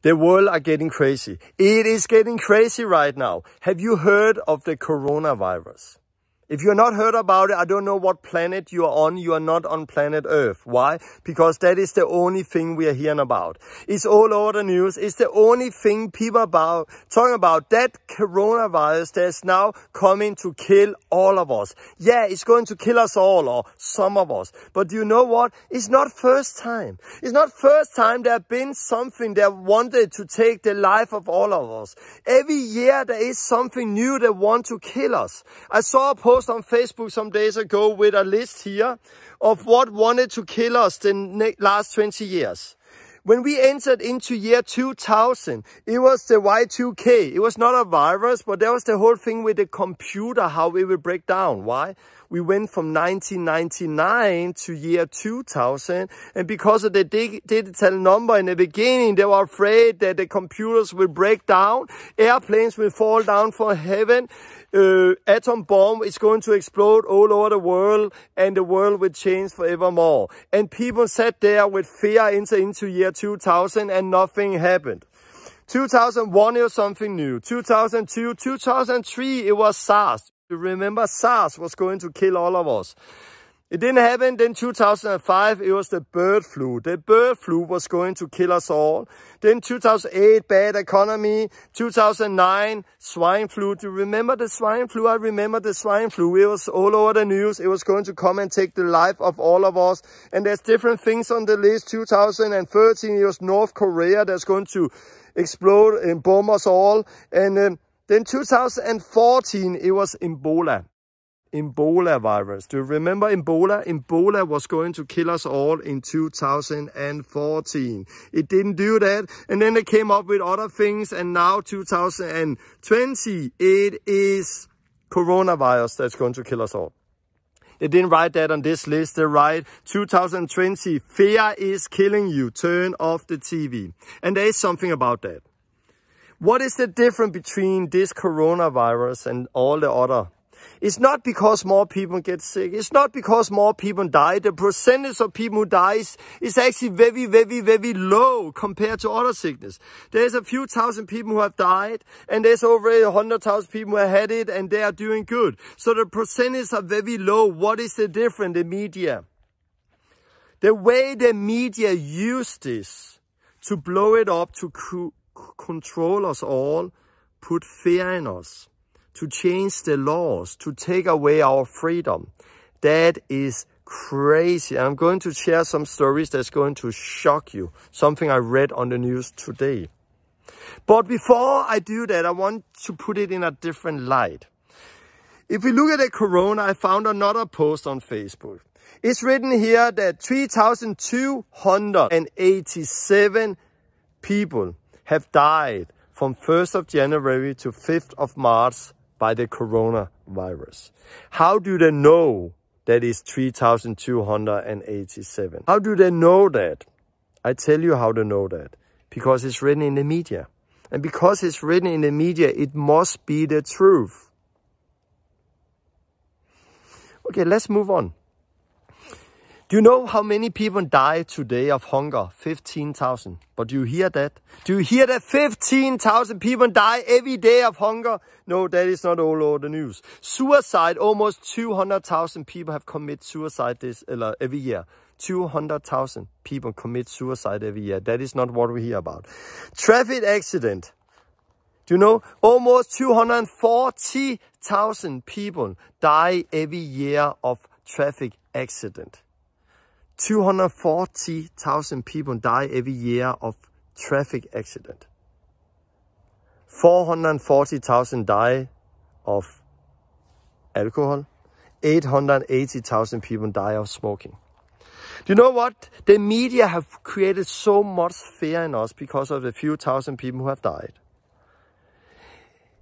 The world are getting crazy. It is getting crazy right now. Have you heard of the coronavirus? If you're not heard about it, I don't know what planet you are on. You are not on planet Earth. Why? Because that is the only thing we are hearing about. It's all over the news. It's the only thing people are talking about. That coronavirus that's now coming to kill all of us. Yeah, it's going to kill us all, or some of us. But you know what? It's not first time. It's not first time there have been something that wanted to take the life of all of us. Every year there is something new that wants to kill us. I saw a post on Facebook some days ago with a list here of what wanted to kill us the last 20 years. When we entered into year 2000, it was the Y2K. It was not a virus, but there was the whole thing with the computer, how it would break down. Why? We went from 1999 to year 2000, and because of the digital number in the beginning, they were afraid that the computers will break down, airplanes will fall down from heaven, atom bomb is going to explode all over the world, and the world will change forevermore. And people sat there with fear into year 2000, and nothing happened. 2001, it was something new. 2002, 2003, it was SARS. You remember SARS was going to kill all of us. It didn't happen. Then 2005, it was the bird flu. The bird flu was going to kill us all. Then 2008, bad economy. 2009, swine flu. Do you remember the swine flu? I remember the swine flu. It was all over the news. It was going to come and take the life of all of us. And there's different things on the list. 2013, it was North Korea that's going to explode and bomb us all. And then 2014, it was Ebola. Ebola virus. Do you remember Ebola? Ebola was going to kill us all in 2014. It didn't do that. And then they came up with other things. And now 2020, it is coronavirus that's going to kill us all. They didn't write that on this list. They write 2020, fear is killing you. Turn off the TV. And there is something about that. What is the difference between this coronavirus and all the other? It's not because more people get sick. It's not because more people die. The percentage of people who die is actually very, very, very low compared to other sickness. There's a few thousand people who have died, and there's over 100,000 people who have had it, and they are doing good. So the percentages are very low. What is the difference? The media. The way the media use this to blow it up, to control us all, put fear in us, to change the laws, to take away our freedom. That is crazy. I'm going to share some stories that's going to shock you. Something I read on the news today. But before I do that, I want to put it in a different light. If we look at the corona, I found another post on Facebook. It's written here that 3,287 people have died from 1st of January to 5th of March by the coronavirus. How do they know that it's 3,287? How do they know that? I tell you how to know that. Because it's written in the media. And because it's written in the media, it must be the truth. Okay, let's move on. Do you know how many people die today of hunger? 15,000. But do you hear that? Do you hear that 15,000 people die every day of hunger? No, that is not all over the news. Suicide, almost 200,000 people have committed suicide every year. 200,000 people commit suicide every year. That is not what we hear about. Traffic accident. Do you know? Almost 240,000 people die every year of traffic accident. 240,000 people die every year of traffic accident. 440,000 die of alcohol. 880,000 people die of smoking. Do you know what? The media have created so much fear in us because of the few thousand people who have died.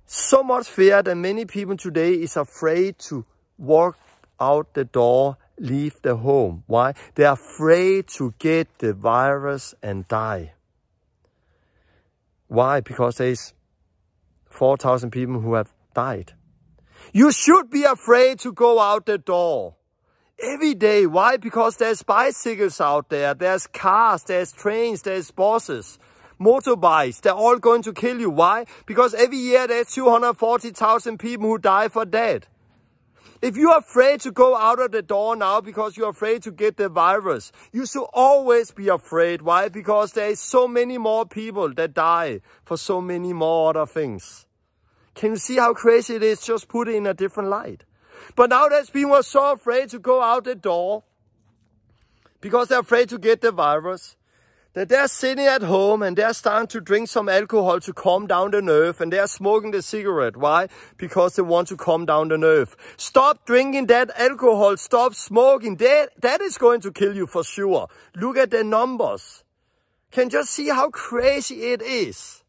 So much fear that many people today is afraid to walk out the door, leave the home. Why? They're afraid to get the virus and die. Why? Because there's 4,000 people who have died. You should be afraid to go out the door every day. Why? Because there's bicycles out there, there's cars, there's trains, there's buses. motorbikes, they're all going to kill you. Why? Because every year there's 240,000 people who die for that. If you're afraid to go out of the door now because you're afraid to get the virus, you should always be afraid. Why? Because there is so many more people that die for so many more other things. Can you see how crazy it is? Just put it in a different light. But now that people are so afraid to go out the door because they're afraid to get the virus, that they're sitting at home and they're starting to drink some alcohol to calm down the nerve, and they're smoking the cigarette. Why? Because they want to calm down the nerve. Stop drinking that alcohol. Stop smoking. That is going to kill you for sure. Look at the numbers. Can you just see how crazy it is?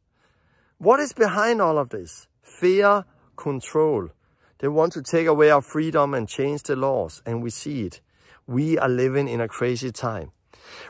What is behind all of this? Fear, control. They want to take away our freedom and change the laws, and we see it. We are living in a crazy time.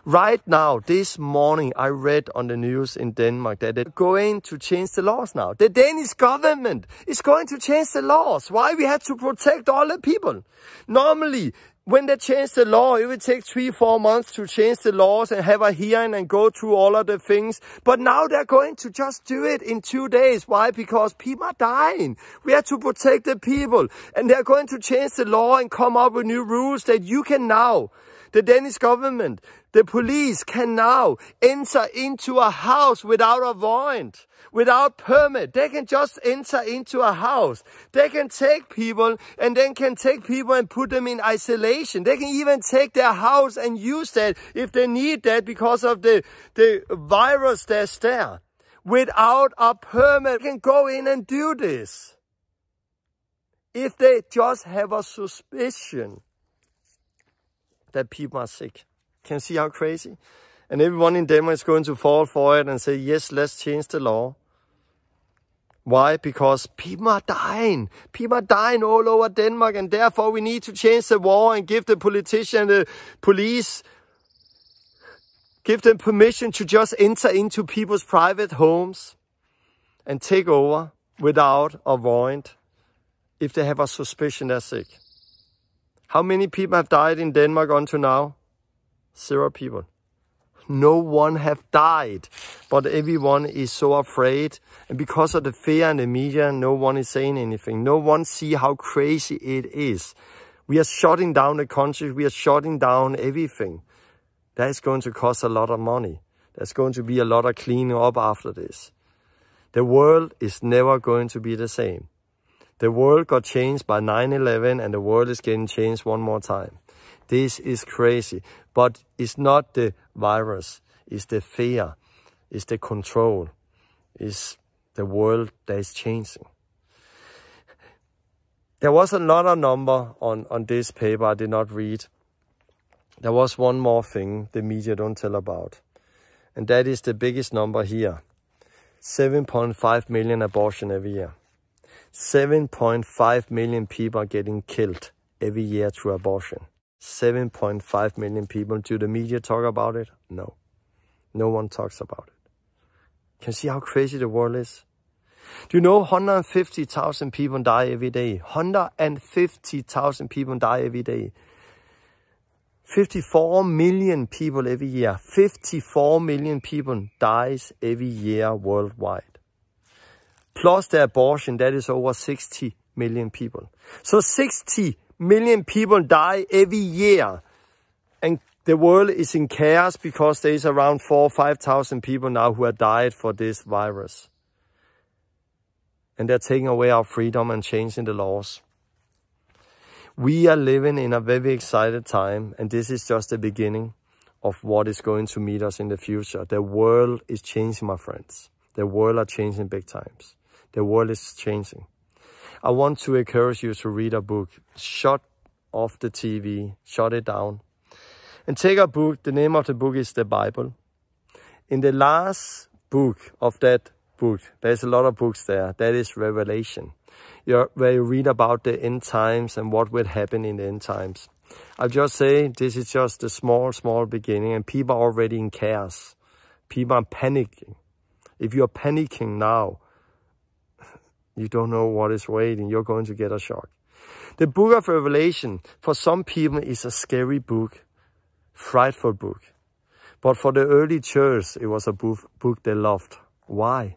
Right now, this morning, I read on the news in Denmark that they're going to change the laws now. The Danish government is going to change the laws. Why? We have to protect all the people. Normally, when they change the law, it will take 3-4 months to change the laws and have a hearing and go through all of the things. But now they're going to just do it in 2 days. Why? Because people are dying. We have to protect the people. And they're going to change the law and come up with new rules that you can now, the Danish government, the police can now enter into a house without a warrant, without permit. They can just enter into a house. They can take people and then can take people and put them in isolation. They can even take their house and use that if they need that because of the virus that's there. Without a permit, they can go in and do this. If they just have a suspicion that people are sick. Can you see how crazy? And everyone in Denmark is going to fall for it and say, yes, let's change the law. Why? Because people are dying. People are dying all over Denmark, and therefore we need to change the law and give the politician, the police, give them permission to just enter into people's private homes and take over without a warrant if they have a suspicion they're sick. How many people have died in Denmark until now? 0 people. No one have died, but everyone is so afraid. And because of the fear in the media, no one is saying anything. No one see how crazy it is. We are shutting down the country. We are shutting down everything. That is going to cost a lot of money. There's going to be a lot of cleaning up after this. The world is never going to be the same. The world got changed by 9/11, and the world is getting changed one more time. This is crazy. But it's not the virus. It's the fear. It's the control. It's the world that is changing. There was another number on this paper I did not read. There was one more thing the media don't tell about. And that is the biggest number here. 7.5 million abortions every year. 7.5 million people are getting killed every year through abortion. 7.5 million people. Do the media talk about it? No. No one talks about it. Can you see how crazy the world is? Do you know 150,000 people die every day? 150,000 people die every day. 54 million people every year. 54 million people dies every year worldwide. Plus the abortion, that is over 60 million people. So 60 million people die every year. And the world is in chaos because there is around 4,000 or 5,000 people now who have died for this virus. And they're taking away our freedom and changing the laws. We are living in a very excited time, and this is just the beginning of what is going to meet us in the future. The world is changing, my friends. The world are changing big times. The world is changing. I want to encourage you to read a book. Shut off the TV, shut it down. And take a book. The name of the book is the Bible. In the last book of that book, there's a lot of books there. That is Revelation. Where you read about the end times and what will happen in the end times. I'll just say this is just a small beginning, and people are already in chaos. People are panicking. If you're panicking now, you don't know what is waiting. You're going to get a shock. The book of Revelation, for some people, is a scary book, frightful book. But for the early church, it was a book they loved. Why?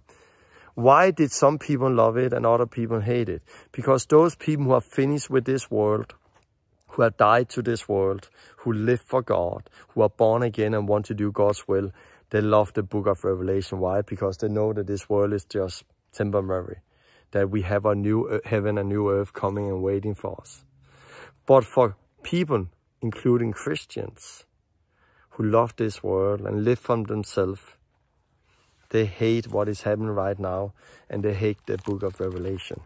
Why did some people love it and other people hate it? Because those people who are finished with this world, who have died to this world, who live for God, who are born again and want to do God's will, they love the book of Revelation. Why? Because they know that this world is just temporary, that we have a new heaven, a new earth coming and waiting for us. But for people, including Christians, who love this world and live from themselves, they hate what is happening right now, and they hate the book of Revelation.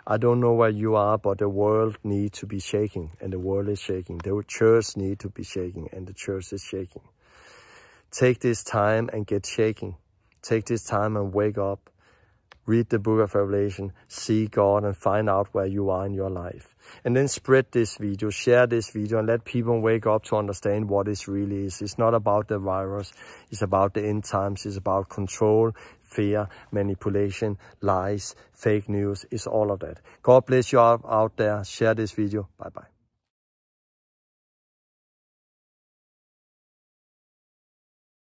I don't know where you are, but the world needs to be shaking, and the world is shaking. The church needs to be shaking, and the church is shaking. Take this time and get shaking. Take this time and wake up. Read the book of Revelation, see God, and find out where you are in your life. And then spread this video, share this video, and let people wake up to understand what it really is. It's not about the virus. It's about the end times. It's about control, fear, manipulation, lies, fake news. It's all of that. God bless you out there. Share this video. Bye-bye.